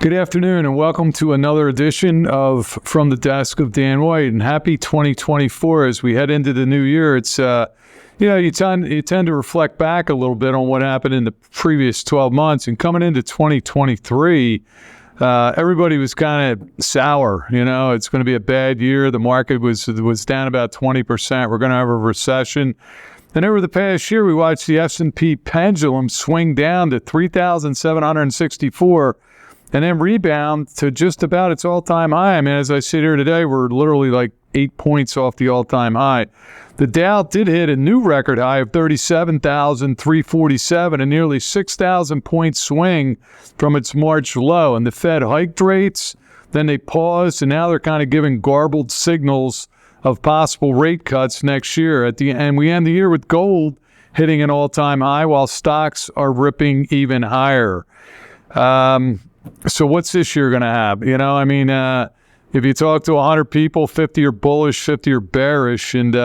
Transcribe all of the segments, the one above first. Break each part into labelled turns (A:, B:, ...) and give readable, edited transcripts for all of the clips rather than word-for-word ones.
A: Good afternoon and welcome to another edition of From the Desk of Dan White, and happy 2024 as we head into the new year. It's, you tend to reflect back a little bit on what happened in the previous 12 months, and coming into 2023, everybody was kind of sour. It's going to be a bad year. The market was down about 20%. We're going to have a recession. And over the past year, we watched the S&P pendulum swing down to 3,764 and then rebound to just about its all-time high. I mean, as I sit here today, we're literally like 8 points off the all-time high. The Dow did hit a new record high of 37,347, a nearly 6,000 point swing from its March low. And the Fed hiked rates, then they paused, and now they're kind of giving garbled signals of possible rate cuts next year. And we end the year with gold hitting an all-time high while stocks are ripping even higher. So what's this year going to have? If you talk to 100 people, 50 are bullish, 50 are bearish. And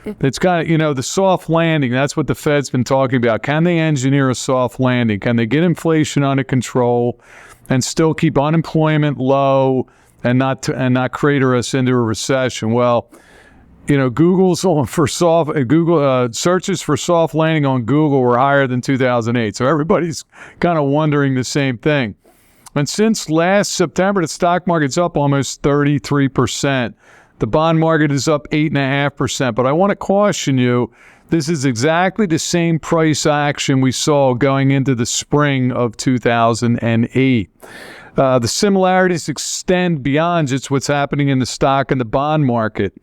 A: it's kind of, the soft landing. That's what the Fed's been talking about. Can they engineer a soft landing? Can they get inflation under control and still keep unemployment low and not crater us into a recession? Well, Google's for searches for soft landing on Google were higher than 2008. So everybody's kind of wondering the same thing. And since last September, the stock market's up almost 33%. The bond market is up 8.5%. But I want to caution you, this is exactly the same price action we saw going into the spring of 2008. The similarities extend beyond just what's happening in the stock and the bond market.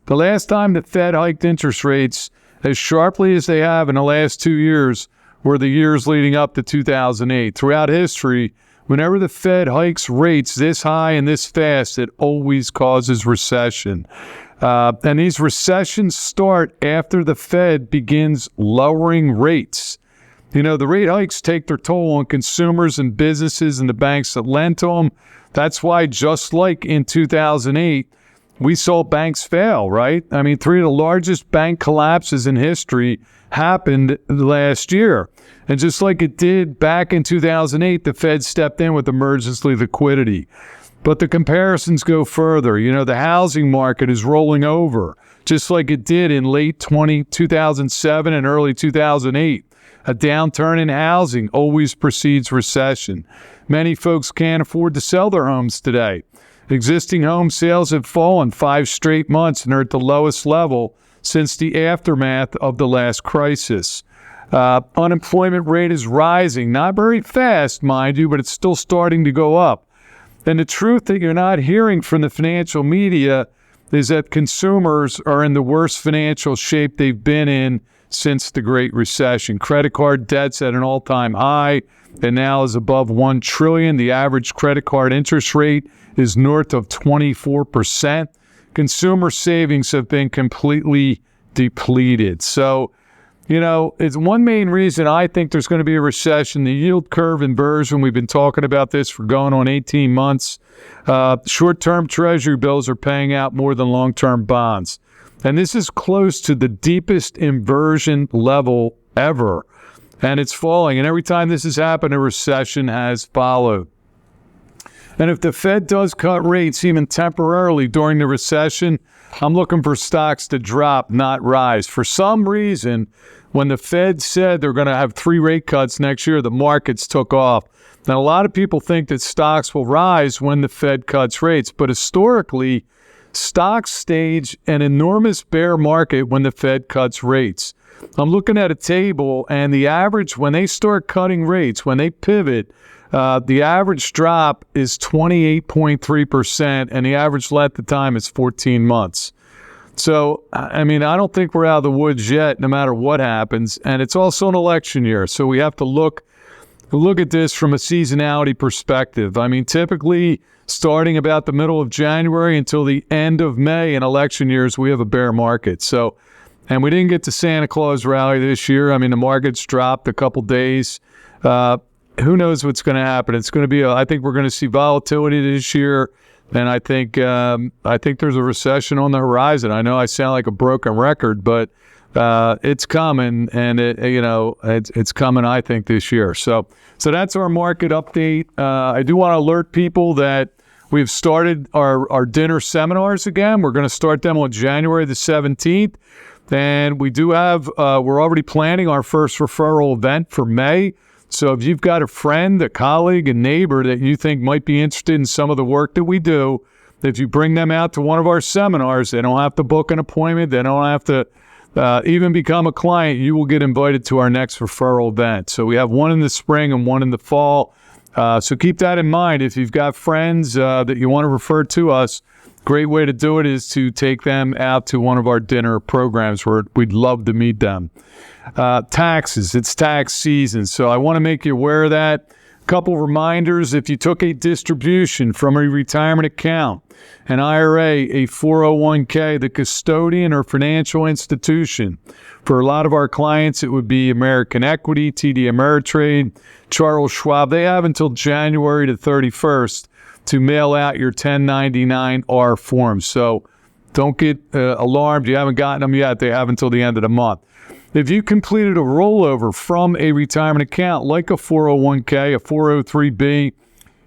A: The last time the Fed hiked interest rates as sharply as they have in the last 2 years were the years leading up to 2008. Throughout history, whenever the Fed hikes rates this high and this fast, it always causes recession. And these recessions start after the Fed begins lowering rates. The rate hikes take their toll on consumers and businesses and the banks that lend to them. That's why, just like in 2008, we saw banks fail, right? I mean, 3 of the largest bank collapses in history happened last year. And just like it did back in 2008, the Fed stepped in with emergency liquidity. But the comparisons go further. The housing market is rolling over, just like it did in late 2007 and early 2008. A downturn in housing always precedes recession. Many folks can't afford to sell their homes today. Existing home sales have fallen 5 straight months and are at the lowest level since the aftermath of the last crisis. Unemployment rate is rising, not very fast, mind you, but it's still starting to go up. And the truth that you're not hearing from the financial media is that consumers are in the worst financial shape they've been in since the Great Recession. Credit card debt's at an all-time high and now is above $1 trillion. The average credit card interest rate is north of 24%. Consumer savings have been completely depleted. So, it's one main reason I think there's going to be a recession. The yield curve inversion, we've been talking about this for going on 18 months. Short-term treasury bills are paying out more than long-term bonds. And this is close to the deepest inversion level ever. And it's falling. And every time this has happened, a recession has followed. And if the Fed does cut rates even temporarily during the recession, I'm looking for stocks to drop, not rise. For some reason, when the Fed said they're going to have 3 rate cuts next year, the markets took off. Now, a lot of people think that stocks will rise when the Fed cuts rates, but historically, stocks stage an enormous bear market when the Fed cuts rates. I'm looking at a table, and the average, when they start cutting rates, when they pivot, the average drop is 28.3%, and the average length of time is 14 months. So, I don't think we're out of the woods yet, no matter what happens. And it's also an election year, so we have to look at this from a seasonality perspective. Typically, starting about the middle of January until the end of May in election years, we have a bear market. So, and we didn't get to Santa Claus rally this year. The market's dropped a couple days. Who knows what's going to happen? It's going to be, I think we're going to see volatility this year. And I think there's a recession on the horizon. I know I sound like a broken record, but it's coming, and it's coming, I think, this year. So that's our market update. I do want to alert people that we've started our dinner seminars again. We're going to start them on January the 17th. And we do have, we're already planning our first referral event for May. So if you've got a friend, a colleague, a neighbor that you think might be interested in some of the work that we do, if you bring them out to one of our seminars, they don't have to book an appointment. They don't have to even become a client. You will get invited to our next referral event. So we have one in the spring and one in the fall. So keep that in mind. If you've got friends that you want to refer to us, great way to do it is to take them out to one of our dinner programs where we'd love to meet them. Taxes, it's tax season. So I want to make you aware of that. A couple reminders: if you took a distribution from a retirement account, an IRA, a 401k, the custodian or financial institution. For a lot of our clients, it would be American Equity, TD Ameritrade, Charles Schwab. They have until January the 31st to mail out your 1099-R forms. So don't get alarmed. You haven't gotten them yet. They have until the end of the month. If you completed a rollover from a retirement account like a 401k, a 403b,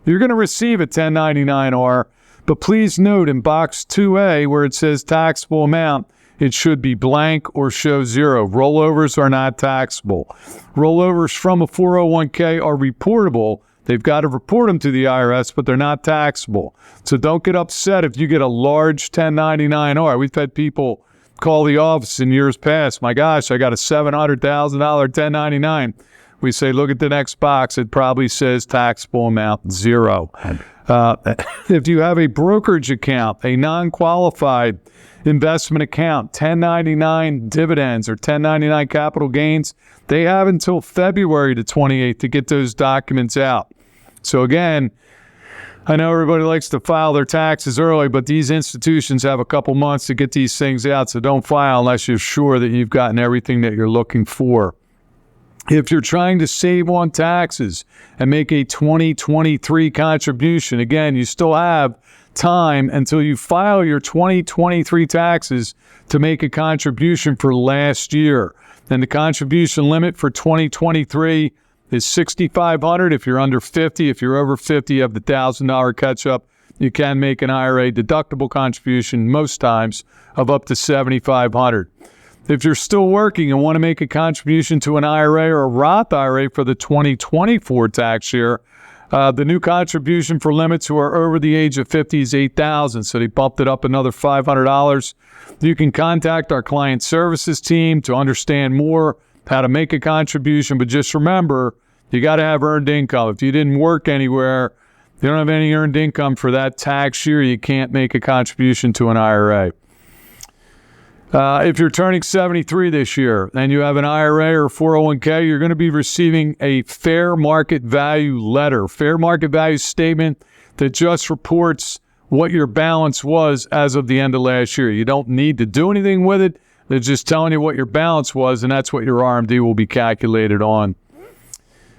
A: you're going to receive a 1099-R. But please note in box 2A where it says taxable amount, it should be blank or show zero. Rollovers are not taxable. Rollovers from a 401k are reportable. They've got to report them to the IRS, but they're not taxable. So don't get upset if you get a large 1099-R. We've had people call the office in years past. My gosh, I got a $700,000 1099. We say, look at the next box. It probably says taxable amount zero. If you have a brokerage account, a non-qualified investment account, 1099 dividends or 1099 capital gains, they have until February the 28th to get those documents out. So again, I know everybody likes to file their taxes early, but these institutions have a couple months to get these things out, so don't file unless you're sure that you've gotten everything that you're looking for. If you're trying to save on taxes and make a 2023 contribution, again, you still have time until you file your 2023 taxes to make a contribution for last year. And the contribution limit for 2023 is $6,500. If you're under 50, if you're over 50, you have the $1,000 catch-up. You can make an IRA deductible contribution most times of up to $7,500. If you're still working and want to make a contribution to an IRA or a Roth IRA for the 2024 tax year, the new contribution for limits who are over the age of 50 is $8,000. So they bumped it up another $500. You can contact our client services team to understand more how to make a contribution. But just remember, you got to have earned income. If you didn't work anywhere, you don't have any earned income for that tax year, you can't make a contribution to an IRA. If you're turning 73 this year and you have an IRA or 401k, you're going to be receiving a fair market value letter, fair market value statement that just reports what your balance was as of the end of last year. You don't need to do anything with it. They're just telling you what your balance was, and that's what your RMD will be calculated on.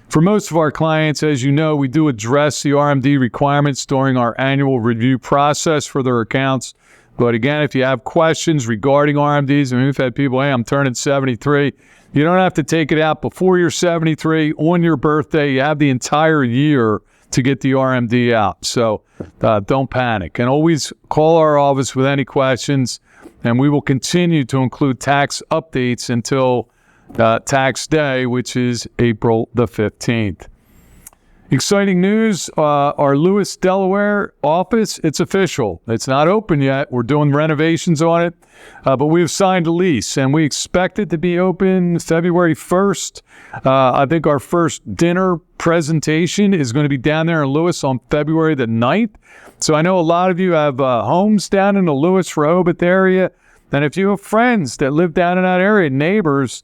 A: For most of our clients, as you know, we do address the RMD requirements during our annual review process for their accounts. But again, if you have questions regarding RMDs, and we've had people, hey, I'm turning 73. You don't have to take it out before you're 73. On your birthday, you have the entire year to get the RMD out. So don't panic. And always call our office with any questions. And we will continue to include tax updates until tax day, which is April the 15th. Exciting news, our Lewis, Delaware office, it's official. It's not open yet. We're doing renovations on it, but we've signed a lease, and we expect it to be open February 1st. I think our first dinner presentation is going to be down there in Lewis on February the 9th. So I know a lot of you have homes down in the Lewis, Rehoboth area, and if you have friends that live down in that area, neighbors,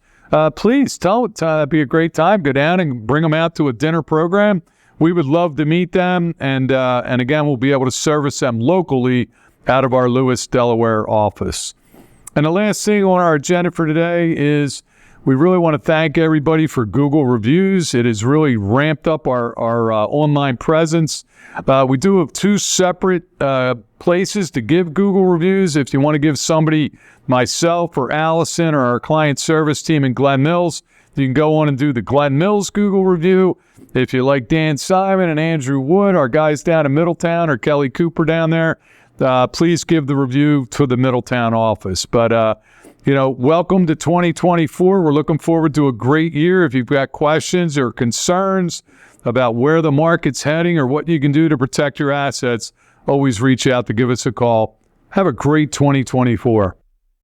A: please tell it it'd be a great time. Go down and bring them out to a dinner program. We would love to meet them, and again, we'll be able to service them locally out of our Lewis, Delaware office. And the last thing on our agenda for today is We really want to thank everybody for Google reviews. It has really ramped up our online presence. We do have 2 separate places to give Google reviews. If you want to give somebody, myself or Allison or our client service team in Glen Mills, you can go on and do the Glen Mills Google review. If you like Dan Simon and Andrew Wood, our guys down in Middletown, or Kelly Cooper down there, please give the review to the Middletown office. But, welcome to 2024. We're looking forward to a great year. If you've got questions or concerns about where the market's heading or what you can do to protect your assets, always reach out to give us a call. Have a great 2024.